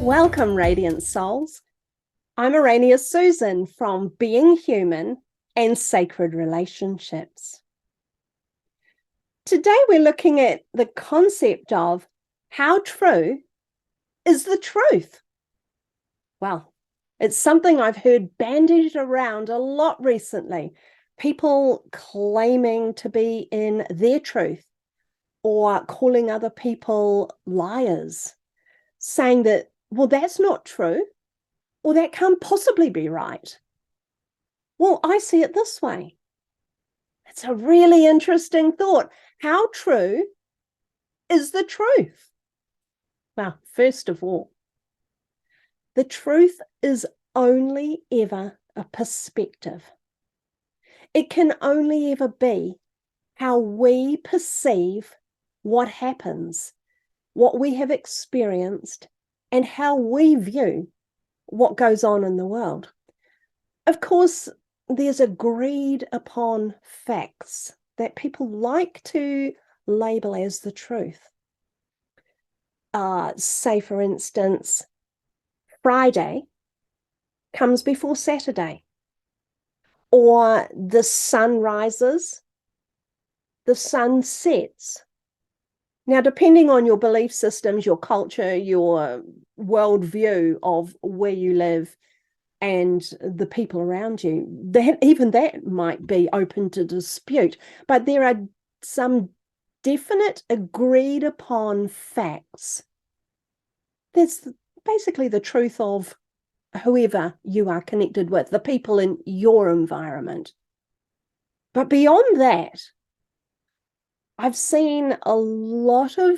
Welcome, Radiant Souls. I'm Araenia Susan from Being Human and Sacred Relationships. Today, we're looking at the concept of how true is the truth. Well, it's something I've heard bandied around a lot recently. People claiming to be in their truth or calling other people liars, saying that, well, that's not true, or that can't possibly be right. Well, I see it this way. It's a really interesting thought. How true is the truth? Well, first of all, the truth is only ever a perspective. It can only ever be how we perceive what happens, what we have experienced, and how we view what goes on in the world. Of course, there's agreed upon facts that people like to label as the truth. Say, for instance, Friday comes before Saturday, or the sun rises, the sun sets. Now, depending on your belief systems, your culture, your worldview of where you live, and the people around you, even that might be open to dispute. But there are some definite agreed upon facts. That's basically the truth of whoever you are connected with, the people in your environment. But beyond that, I've seen a lot of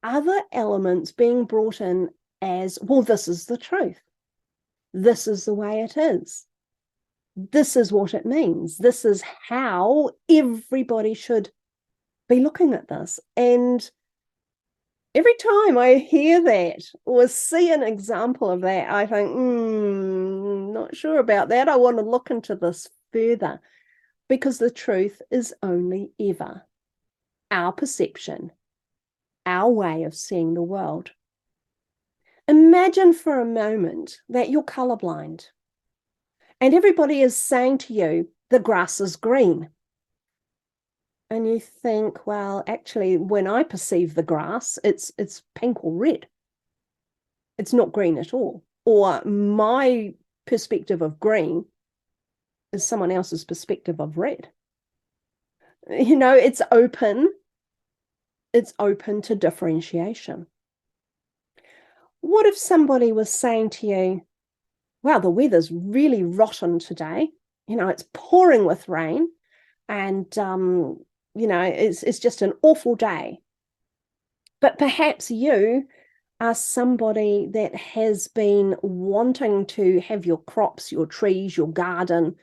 other elements being brought in as, well, this is the truth. This is the way it is. This is what it means. This is how everybody should be looking at this. And every time I hear that or see an example of that, I think, not sure about that. I want to look into this further, because the truth is only ever our perception, our way of seeing the world. Imagine for a moment that you're colorblind and everybody is saying to you, the grass is green. And you think, well, actually, when I perceive the grass, it's pink or red. It's not green at all. Or my perspective of green is someone else's perspective of red. You know, it's open to differentiation. What if somebody was saying to you, wow, the weather's really rotten today. You know, it's pouring with rain, and you know, it's just an awful day. But perhaps you are somebody that has been wanting to have your crops, your trees, your garden,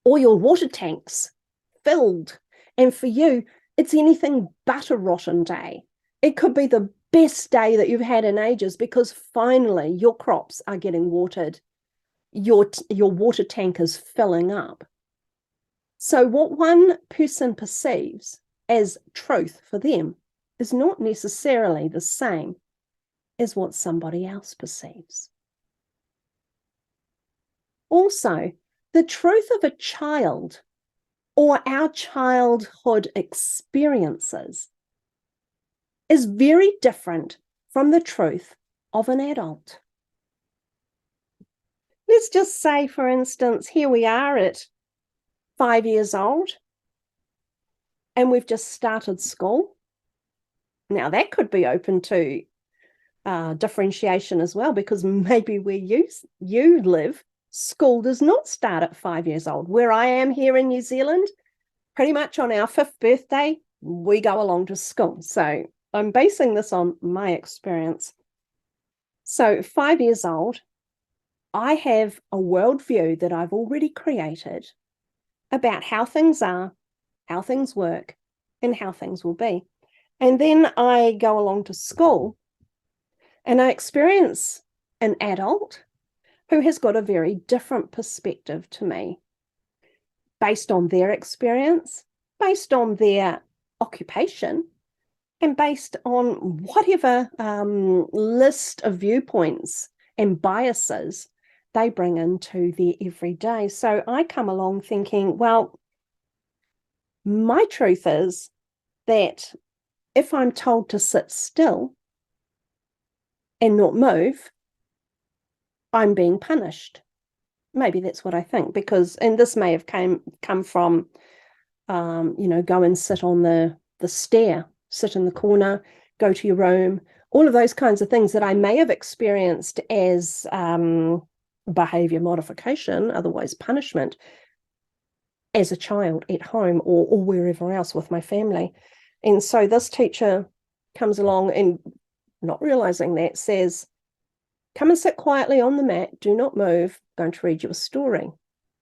or your water tanks filled. And for you, it's anything but a rotten day. It could be the best day that you've had in ages, because finally your crops are getting watered. Your water tank is filling up. So what one person perceives as truth for them is not necessarily the same as what somebody else perceives. Also, the truth of a child or our childhood experiences is very different from the truth of an adult. Let's just say, for instance, here we are at 5 years old and we've just started school. Now, that could be open to differentiation as well, because maybe where you live, school does not start at 5 years old. Where I am here in New Zealand, pretty much on our 5th birthday, we go along to school. So I'm basing this on my experience. So 5 years old, I have a worldview that I've already created about how things are, how things work, and how things will be. And then I go along to school and I experience an adult who has got a very different perspective to me, based on their experience, based on their occupation, and based on whatever list of viewpoints and biases they bring into their everyday. So I come along thinking, well, my truth is that if I'm told to sit still and not move, I'm being punished. Maybe that's what I think, because, and this may have come from, go and sit on the stair, sit in the corner, go to your room, all of those kinds of things that I may have experienced as behavior modification, otherwise punishment, as a child at home or wherever else with my family. And so this teacher comes along and, not realizing that, says, come and sit quietly on the mat, do not move, I'm going to read you a story.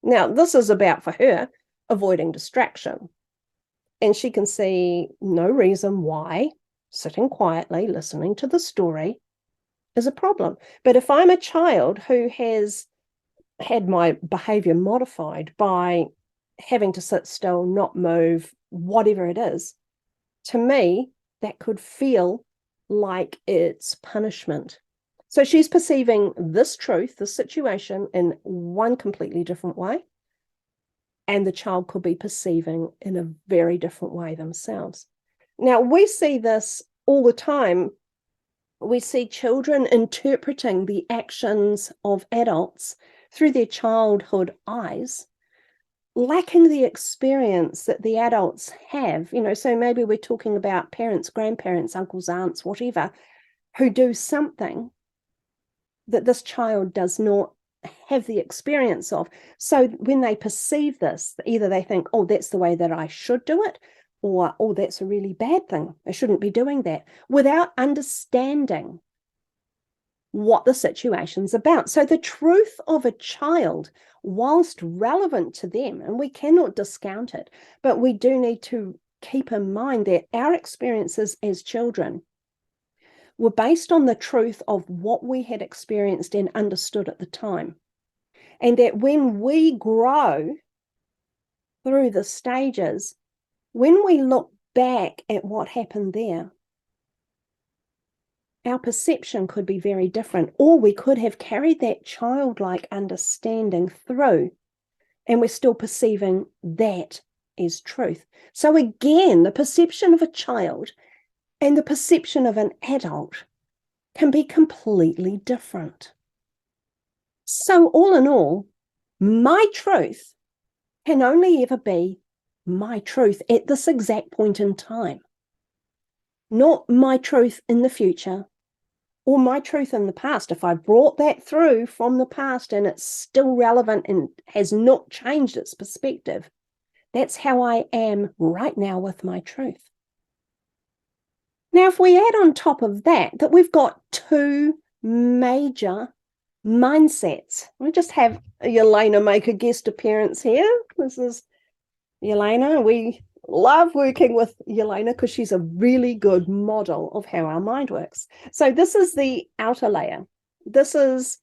Now, this is about, for her, avoiding distraction. And she can see no reason why sitting quietly, listening to the story is a problem. But if I'm a child who has had my behavior modified by having to sit still, not move, whatever it is, to me, that could feel like it's punishment. So she's perceiving this truth, this situation, in one completely different way. And the child could be perceiving in a very different way themselves. Now, we see this all the time. We see children interpreting the actions of adults through their childhood eyes, lacking the experience that the adults have. So maybe we're talking about parents, grandparents, uncles, aunts, whatever, who do something that this child does not have the experience of. So when they perceive this, either they think, oh, that's the way that I should do it, or, oh, that's a really bad thing, I shouldn't be doing that, without understanding what the situation's about. So the truth of a child, whilst relevant to them, and we cannot discount it, but we do need to keep in mind that our experiences as children were based on the truth of what we had experienced and understood at the time. And that when we grow through the stages, when we look back at what happened there, our perception could be very different, or we could have carried that childlike understanding through, and we're still perceiving that as truth. So again, the perception of a child and the perception of an adult can be completely different. So all in all, my truth can only ever be my truth at this exact point in time, not my truth in the future or my truth in the past. If I brought that through from the past and it's still relevant and has not changed its perspective, that's how I am right now with my truth. Now, if we add on top of that we've got two major mindsets. We just have Yelena make a guest appearance here. This is Yelena. We love working with Yelena because she's a really good model of how our mind works. So this is the outer layer. This is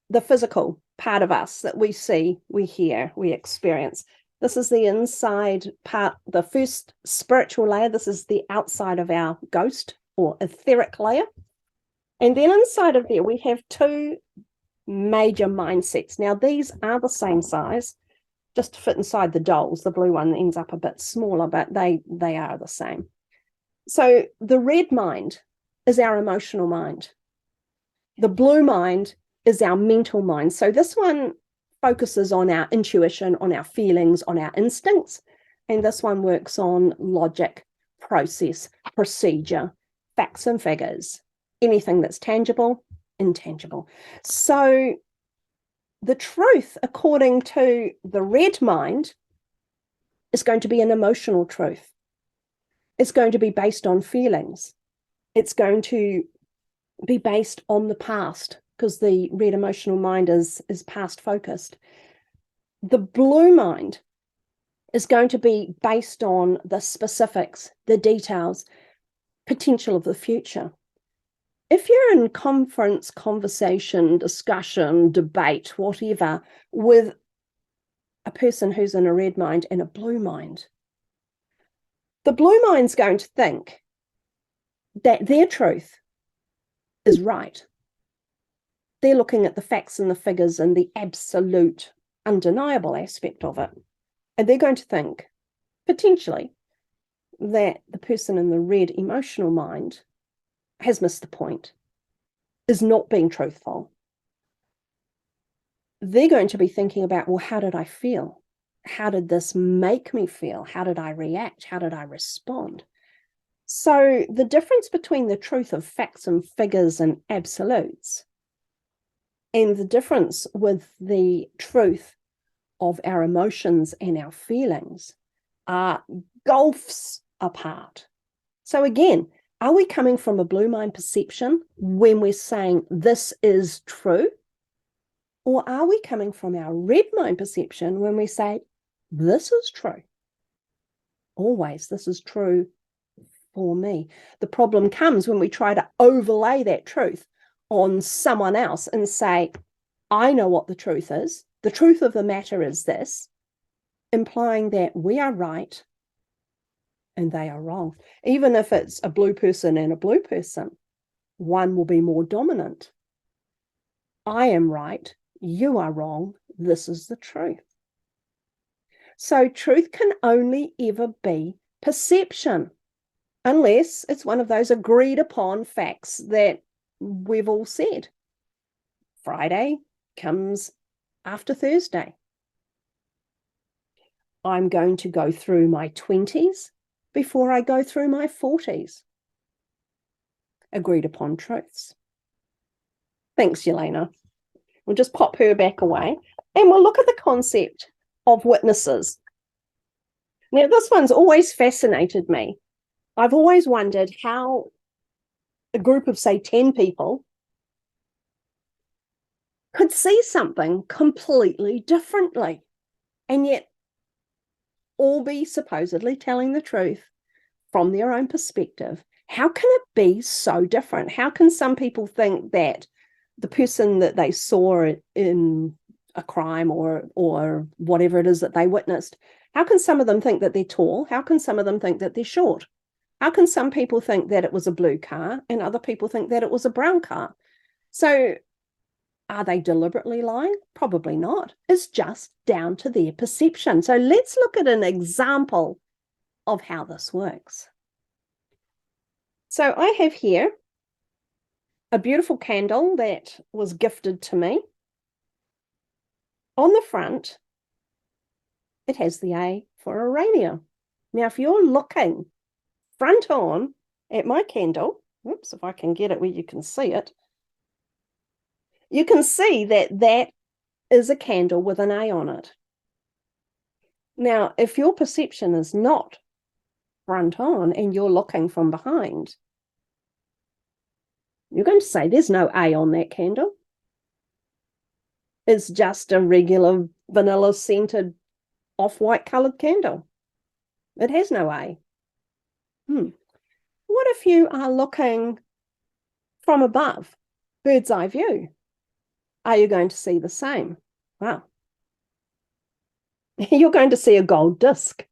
the physical part of us that we see, we hear, we experience. This is the inside part, the first spiritual layer. This is the outside of our ghost or etheric layer. And then inside of there, we have two major mindsets. Now, these are the same size, just to fit inside the dolls. The blue one ends up a bit smaller, but they are the same. So the red mind is our emotional mind. The blue mind is our mental mind. So this one focuses on our intuition, on our feelings, on our instincts. And this one works on logic, process, procedure, facts and figures, anything that's tangible, intangible. So the truth, according to the red mind, is going to be an emotional truth. It's going to be based on feelings. It's going to be based on the past, because the red emotional mind is past focused. The blue mind is going to be based on the specifics, the details, potential of the future. If you're in conference, conversation, discussion, debate, whatever, with a person who's in a red mind and a blue mind, the blue mind's going to think that their truth is right. They're looking at the facts and the figures and the absolute undeniable aspect of it. And they're going to think, potentially, that the person in the red emotional mind has missed the point, is not being truthful. They're going to be thinking about, well, how did I feel? How did this make me feel? How did I react? How did I respond? So the difference between the truth of facts and figures and absolutes and the difference with the truth of our emotions and our feelings are gulfs apart. So again, are we coming from a blue mind perception when we're saying this is true? Or are we coming from our red mind perception when we say this is true? Always, this is true for me. The problem comes when we try to overlay that truth on someone else and say, I know what the truth is. The truth of the matter is this, implying that we are right and they are wrong. Even if it's a blue person and a blue person, one will be more dominant. I am right, you are wrong, this is the truth. So truth can only ever be perception, unless it's one of those agreed upon facts that we've all said. Friday comes after Thursday. I'm going to go through my 20s before I go through my 40s. Agreed upon truths. Thanks, Yelena. We'll just pop her back away and we'll look at the concept of witnesses. Now, this one's always fascinated me. I've always wondered how a group of, say, 10 people could see something completely differently and yet all be supposedly telling the truth from their own perspective. How can it be so different? How can some people think that the person that they saw in a crime or whatever it is that they witnessed, how can some of them think that they're tall? How can some of them think that they're short? How can some people think that it was a blue car and other people think that it was a brown car? So are they deliberately lying? Probably not. It's just down to their perception. So let's look at an example of how this works. So I have here a beautiful candle that was gifted to me. On the front, it has the A for Araenia. Now, if you're looking front on at my candle, oops, if I can get it where you can see it, you can see that that is a candle with an A on it. Now, if your perception is not front on and you're looking from behind, you're going to say there's no A on that candle. It's just a regular vanilla scented off-white coloured candle. It has no A. What if you are looking from above, bird's eye view? Are you going to see the same? Wow. You're going to see a gold disc.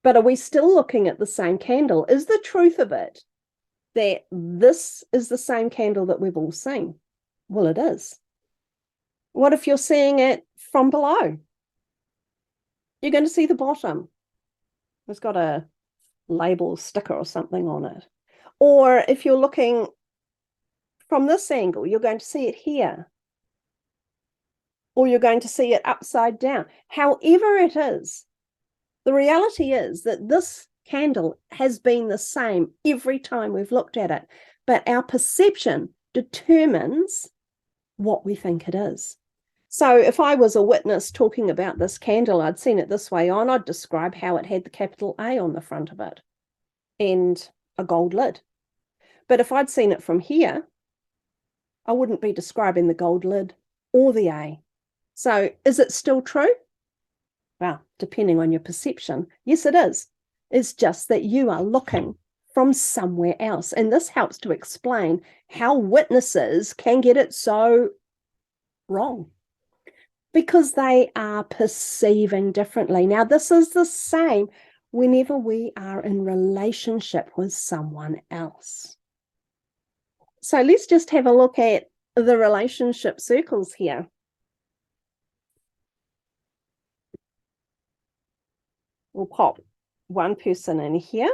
But are we still looking at the same candle? Is the truth of it that this is the same candle that we've all seen? Well, it is. What if you're seeing it from below? You're going to see the bottom. It's got a label, sticker or something on it. Or if you're looking from this angle, you're going to see it here. Or you're going to see it upside down. However it is, the reality is that this candle has been the same every time we've looked at it, but our perception determines what we think it is. So if I was a witness talking about this candle, I'd seen it this way on, I'd describe how it had the capital A on the front of it and a gold lid. But if I'd seen it from here, I wouldn't be describing the gold lid or the A. So is it still true? Well, depending on your perception, yes, it is. It's just that you are looking from somewhere else. And this helps to explain how witnesses can get it so wrong, because they are perceiving differently. Now, this is the same whenever we are in relationship with someone else. So let's just have a look at the relationship circles here. We'll pop one person in here.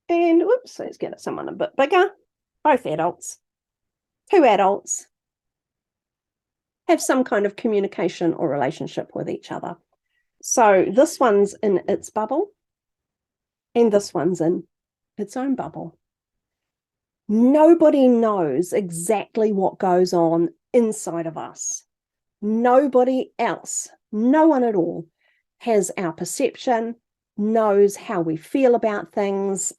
And whoops, let's get someone a bit bigger. Both adults. Two adults have some kind of communication or relationship with each other. So this one's in its bubble, and this one's in its own bubble. Nobody knows exactly what goes on inside of us. Nobody else, no one at all, has our perception, knows how we feel about things,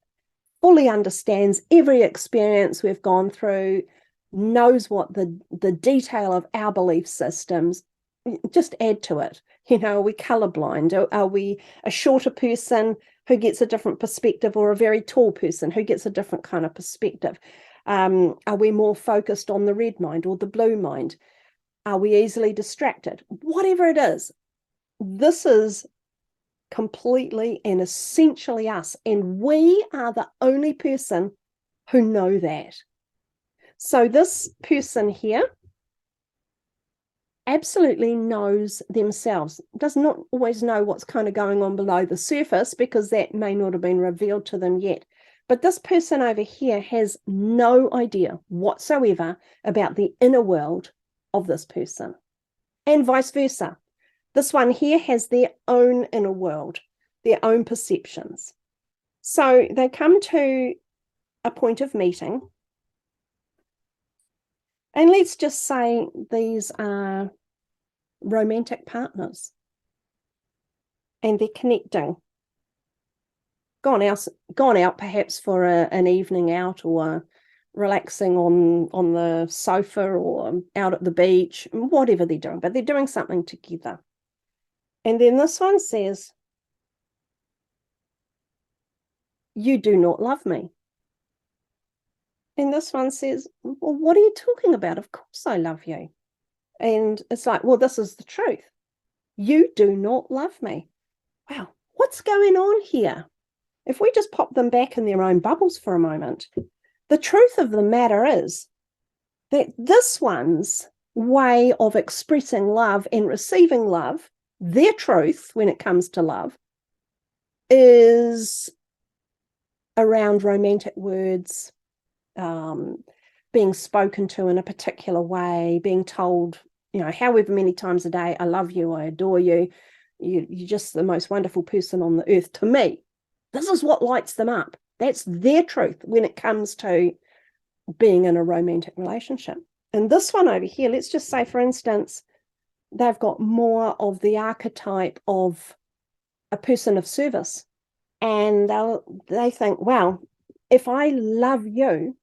fully understands every experience we've gone through, knows what the detail of our belief systems. Just add to it. Are we colorblind? Are we a shorter person who gets a different perspective, or a very tall person who gets a different kind of perspective? Are we more focused on the red mind or the blue mind? Are we easily distracted? Whatever it is, this is completely and essentially us, and we are the only person who know that. So this person here absolutely knows themselves, does not always know what's kind of going on below the surface, because that may not have been revealed to them yet. But this person over here has no idea whatsoever about the inner world of this person, and vice versa. This one here has their own inner world, their own perceptions. So they come to a point of meeting, and let's just say these are romantic partners, and they're connecting. Gone out perhaps for an evening out, or relaxing on the sofa, or out at the beach, whatever they're doing, but they're doing something together. And then this one says, "You do not love me." And this one says, "Well, what are you talking about? Of course I love you." And it's like, well, this is the truth. You do not love me. Wow, what's going on here? If we just pop them back in their own bubbles for a moment, the truth of the matter is that this one's way of expressing love and receiving love, their truth when it comes to love, is around romantic words, being spoken to in a particular way, being told, however many times a day, "I love you, I adore you, you're just the most wonderful person on the earth to me." This is what lights them up. That's their truth when it comes to being in a romantic relationship. And this one over here, let's just say, for instance, they've got more of the archetype of a person of service. And they think, well, if I love you,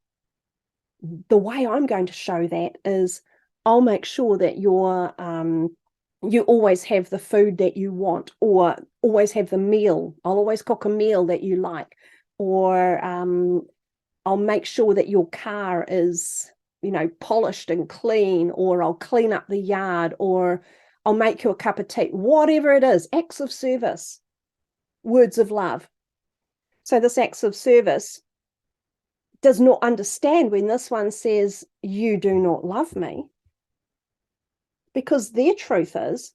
the way I'm going to show that is I'll make sure that you always have the food that you want, or always have the meal. I'll always cook a meal that you like, or I'll make sure that your car is, polished and clean, or I'll clean up the yard, or I'll make you a cup of tea. Whatever it is, acts of service, words of love. So this acts of service does not understand when this one says, "You do not love me," because their truth is,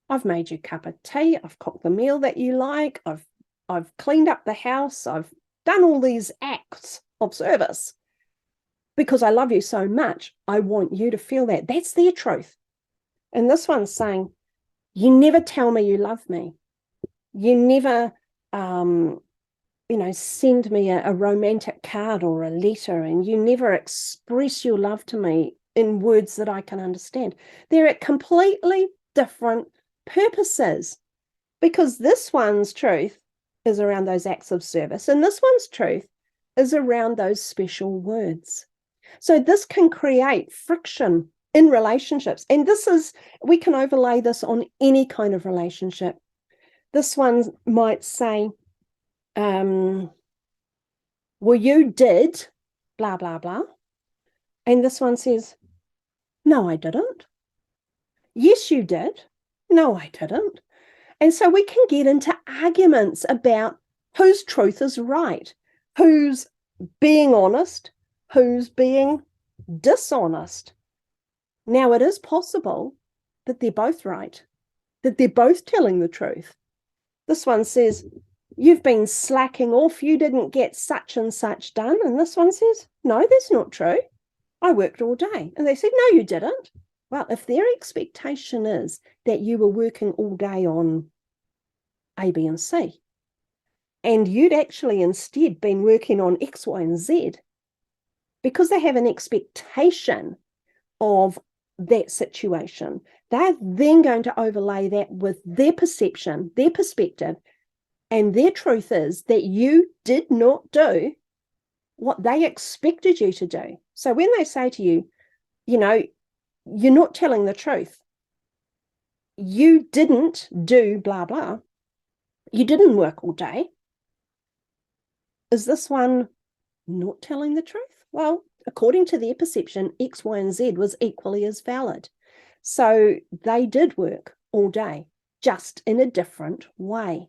I've made you a cup of tea, I've cooked the meal that you like, I've cleaned up the house, I've done all these acts of service because I love you so much. I want you to feel that. That's their truth. And this one's saying, "You never tell me you love me. You never send me a romantic card or a letter, and you never express your love to me in words that I can understand." They're at completely different purposes, because this one's truth is around those acts of service, and this one's truth is around those special words. So this can create friction in relationships, and we can overlay this on any kind of relationship. This one might say, "Well, you did blah blah blah," and this one says, "No, I didn't." "Yes, you did." "No, I didn't." And so we can get into arguments about whose truth is right, who's being honest, who's being dishonest. Now, it is possible that they're both right, that they're both telling the truth. This one says, you've been slacking off, you didn't get such and such done. And this one says, no, that's not true. I worked all day. And they said, no, you didn't. Well, if their expectation is that you were working all day on A, B, and C, and you'd actually instead been working on X, Y, and Z, because they have an expectation of that situation, they're then going to overlay that with their perception, their perspective, and their truth is that you did not do what they expected you to do. So when they say to you, you know, you're not telling the truth, you didn't do blah, blah, you didn't work all day, is this one not telling the truth? Well, according to their perception, X, Y, and Z was equally as valid. So they did work all day, just in a different way.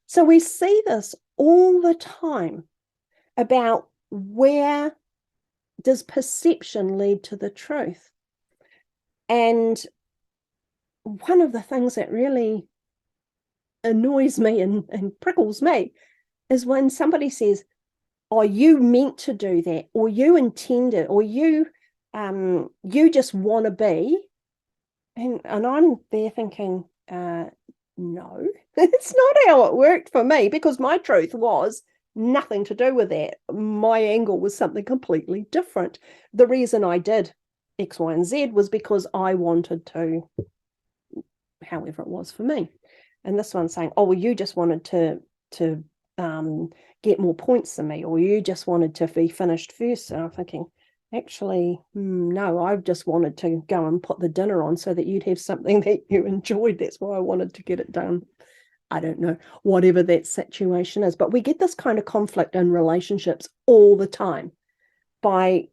So we see this all the time about where does perception lead to the truth. And one of the things that really annoys me and prickles me is when somebody says, oh, you meant to do that, or you intended, or you just want to be. And I'm there thinking, no, it's not how it worked for me, because my truth was nothing to do with that. My angle was something completely different. The reason I did X, Y, and Z was because I wanted to, however it was for me. And this one's saying, oh, well, you just wanted to get more points than me, or you just wanted to be finished first. And I'm thinking, actually, no, I just wanted to go and put the dinner on so that you'd have something that you enjoyed. That's why I wanted to get it done. I don't know, whatever that situation is. But we get this kind of conflict in relationships all the time by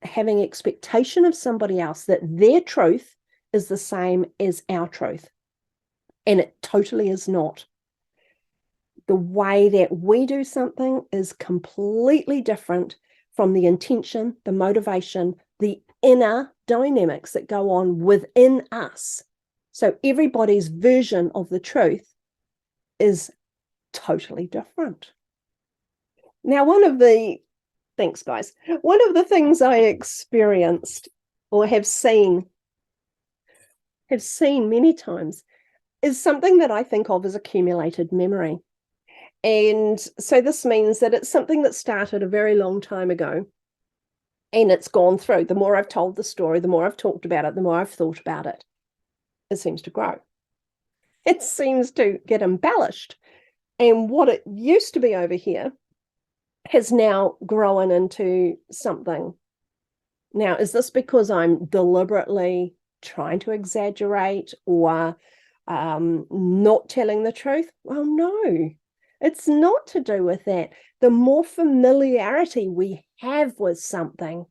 having expectation of somebody else that their truth is the same as our truth. And it totally is not. The way that we do something is completely different from the intention, the motivation, the inner dynamics that go on within us. So everybody's version of the truth is totally different. Now, thanks guys, one of the things I experienced or have seen many times is something that I think of as accumulated memory. And so this means that it's something that started a very long time ago, and it's gone through. The more I've told the story, the more I've talked about it, the more I've thought about it, it seems to grow. It seems to get embellished. And what it used to be over here has now grown into something. Now, is this because I'm deliberately trying to exaggerate or not telling the truth? Well, no. It's not to do with that. The more familiarity we have with something,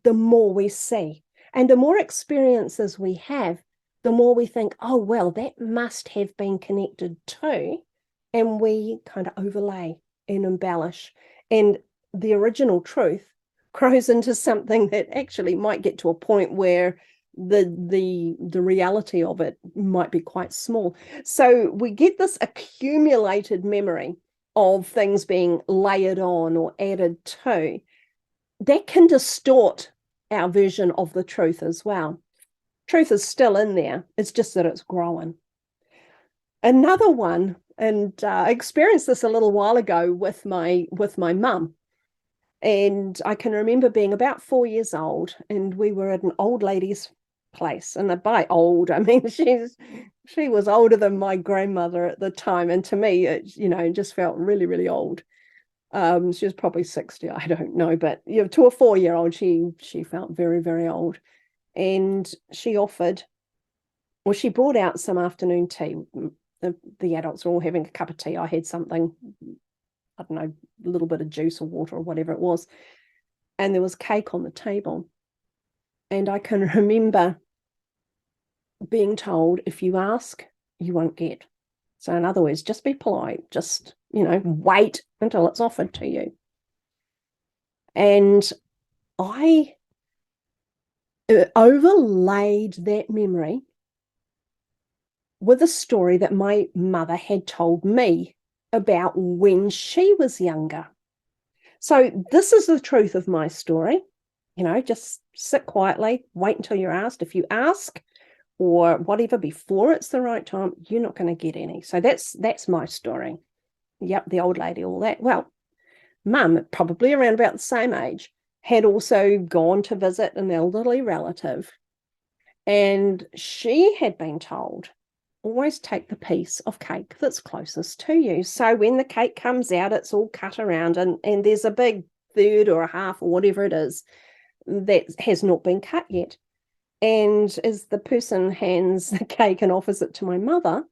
the more we see. And the more experiences we have, the more we think, oh, well, that must have been connected to. And we kind of overlay and embellish. And the original truth grows into something that actually might get to a point where the reality of it might be quite small. So we get this accumulated memory of things being layered on or added to that can distort our version of the truth as well. Truth is still in there, it's just that it's growing. Another one, and I experienced this a little while ago with my mum. And I can remember being about 4 years old, and we were at an old lady's place. And by old, I mean she was older than my grandmother at the time, and to me, it just felt really, really old. She was probably 60, I don't know, but to a 4-year-old, she felt very, very old. And she brought out some afternoon tea. The adults were all having a cup of tea. I had something, I don't know, a little bit of juice or water or whatever it was. And there was cake on the table. And I can remember being told, if you ask you won't get. So in other words, just be polite, just, wait until it's offered to you. And I overlaid that memory with a story that my mother had told me about when she was younger. So this is the truth of my story. Just sit quietly, wait until you're asked. If you ask or whatever before it's the right time, you're not going to get any. So that's my story. Yep, the old lady, all that. Well, Mum, probably around about the same age, had also gone to visit an elderly relative, and she had been told, always take the piece of cake that's closest to you. So when the cake comes out, it's all cut around, and there's a big third or a half or whatever it is that has not been cut yet. And as the person hands the cake and offers it to my mother,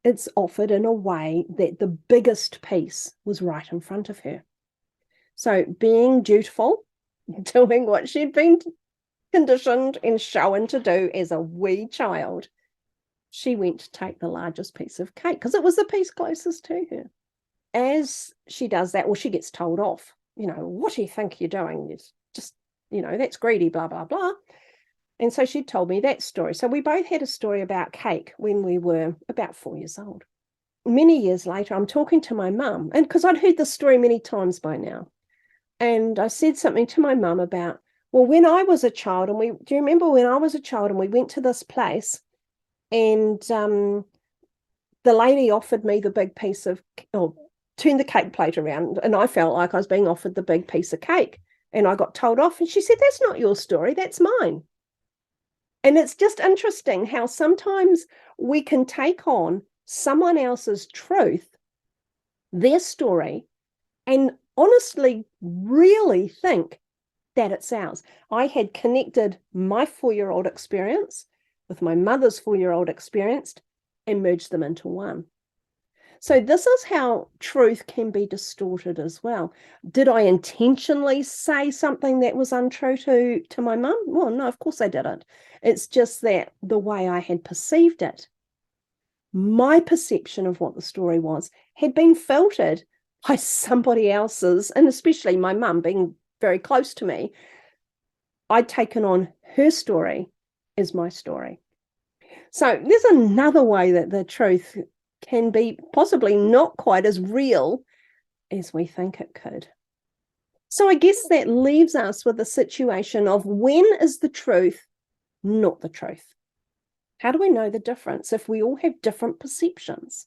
it's offered in a way that the biggest piece was right in front of her. So being dutiful, doing what she'd been conditioned and shown to do as a wee child, she went to take the largest piece of cake because it was the piece closest to her. As she does that, well, she gets told off. What do you think you're doing? It's just, that's greedy, blah, blah, blah. And so she told me that story. So we both had a story about cake when we were about 4 years old. Many years later, I'm talking to my mum, and because I'd heard this story many times by now. And I said something to my mum about, well, when I was a child, do you remember when I was a child and we went to this place and the lady offered me the big piece of, turned the cake plate around, and I felt like I was being offered the big piece of cake, and I got told off. And she said, that's not your story, that's mine. And it's just interesting how sometimes we can take on someone else's truth, their story, and honestly really think that it's ours. I had connected my 4-year-old experience with my mother's 4-year-old experience and merged them into one. So this is how truth can be distorted as well. Did I intentionally say something that was untrue to my mum? Well, no, of course I didn't. It's just that the way I had perceived it, my perception of what the story was, had been filtered by somebody else's, and especially my mum being very close to me. I'd taken on her story as my story. So there's another way that the truth can be possibly not quite as real as we think it could. So I guess that leaves us with a situation of when is the truth not the truth? How do we know the difference if we all have different perceptions?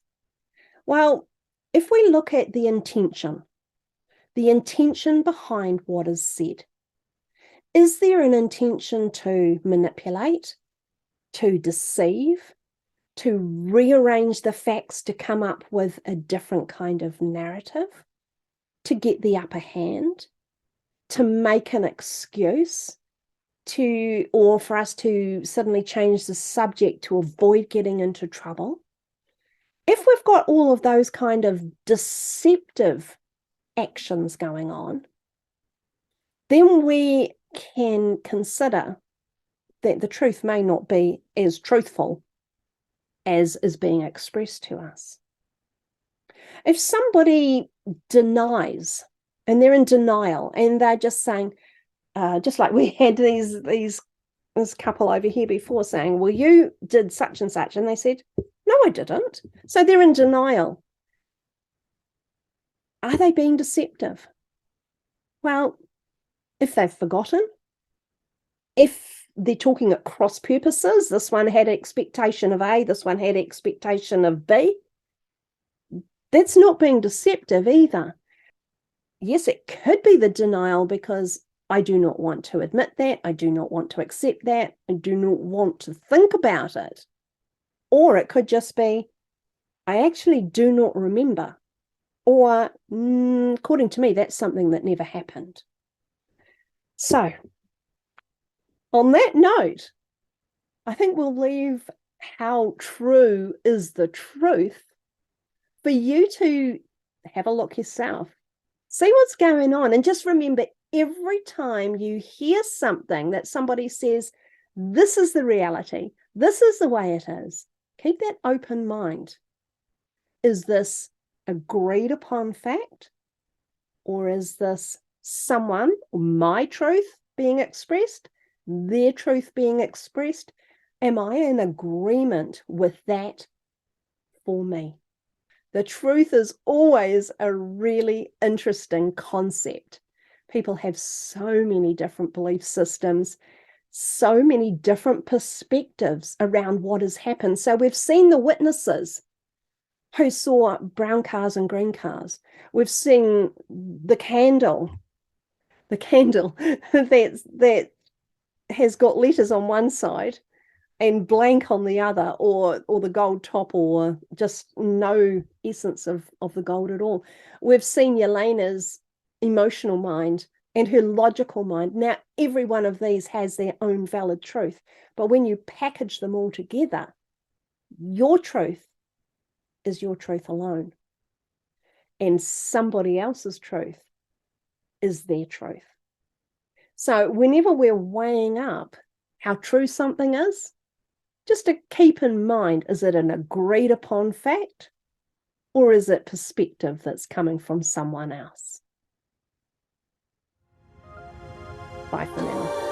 Well, if we look at the intention behind what is said, is there an intention to manipulate, to deceive, to rearrange the facts to come up with a different kind of narrative, to get the upper hand, to make an excuse, or for us to suddenly change the subject to avoid getting into trouble? If we've got all of those kind of deceptive actions going on, then we can consider that the truth may not be as truthful as is being expressed to us. If somebody denies, and they're in denial, and they're just saying, just like we had this couple over here before saying, well, you did such and such, and they said, no, I didn't. So they're in denial. Are they being deceptive? Well, if they've forgotten, if they're talking at cross purposes, this one had expectation of A, this one had expectation of B, that's not being deceptive either. Yes, it could be the denial because I do not want to admit that, I do not want to accept that, I do not want to think about it. Or it could just be, I actually do not remember. Or, according to me, that's something that never happened. So, on that note, I think we'll leave how true is the truth for you to have a look yourself. See what's going on, and just remember, every time you hear something that somebody says, this is the reality, this is the way it is, keep that open mind. Is this agreed upon fact? Or is this someone, my truth being expressed, their truth being expressed? Am I in agreement with that for me? The truth is always a really interesting concept. People have so many different belief systems, so many different perspectives around what has happened. So we've seen the witnesses who saw brown cars and green cars. We've seen the candle that has got letters on one side and blank on the other, or the gold top, or just no essence of the gold at all. We've seen Yelena's emotional mind and her logical mind. Now, every one of these has their own valid truth, but when you package them all together, your truth is your truth alone, and somebody else's truth is their truth. So whenever we're weighing up how true something is, just to keep in mind, is it an agreed upon fact, or is it perspective that's coming from someone else? Bye for now.